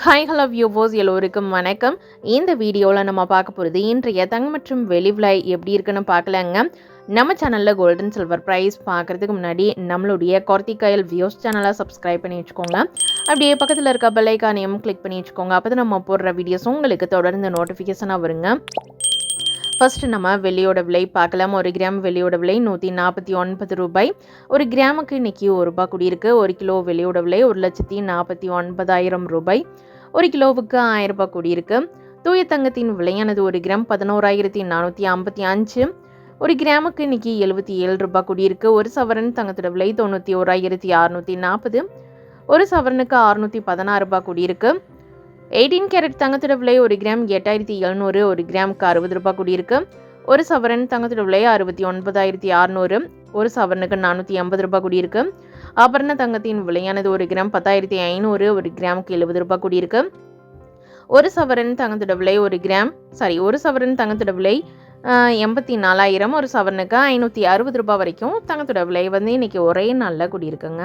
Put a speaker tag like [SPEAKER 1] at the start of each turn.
[SPEAKER 1] Hi hello viewers எல்லோருக்கும் வணக்கம். இந்த வீடியோவில் நம்ம பார்க்க போகிறது இன்றைய தங்கம் மற்றும் வெள்ளி விலை எப்படி இருக்குன்னு பார்க்கலாங்க. நம்ம சேனலில் கோல்டன் சில்வர் ப்ரைஸ் பார்க்குறதுக்கு முன்னாடி நம்மளுடைய கார்த்திகாயல் வியூஸ் சேனலை சப்ஸ்கிரைப் பண்ணி வச்சுக்கோங்க. அப்படியே பக்கத்தில் இருக்க பெல் ஐக்கானையும் கிளிக் பண்ணி வச்சுக்கோங்க. அப்போ தான் நம்ம போடுற வீடியோஸ் உங்களுக்கு தொடர்ந்து நோட்டிஃபிகேஷனாக வருங்க. ஃபர்ஸ்ட் நம்ம வெள்ளியோட விலை பார்க்கலாம். 1 கிராம் வெள்ளியோட விலை 149 ரூபாய். 1 கிராமுக்கு இன்னைக்கு ₹1 கூடியிருக்கு. 1 கிலோ வெள்ளியோட விலை 1,49,000 ரூபாய். 1 கிலோவுக்கு ₹1000 கூடியிருக்கு. தூய தங்கத்தின் விலையானது 1 கிராம் 11,455. 1 கிராமுக்கு இன்னைக்கு ₹77 கூடியிருக்கு. 1 சவரன் தங்கத்தோட விலை 91,640. 1 சவரனுக்கு ₹616 கூடியிருக்கு. 18 கேரட் தங்கத்தோட விலை 1 கிராம் 8,700. 1 கிராமுக்கு ₹60 கூடியிருக்கு. 1 சவரன் தங்கத்தோட விலை 69,600. 1 சவரனுக்கு ₹480 கூடியிருக்கு. ஆபரண தங்கத்தின் விலையானது 1 கிராம் 10,500. 1 கிராமுக்கு ₹70 கூடியிருக்கு. 1 சவரன் தங்கத்தோட விலை 1 சவரன் தங்கத்தோட விலை 84,000. 1 சவரனுக்கு ₹560 வரைக்கும் தங்கத்தோட விலை இன்னைக்கு ஒரே நாளில் கூடியிருக்குங்க.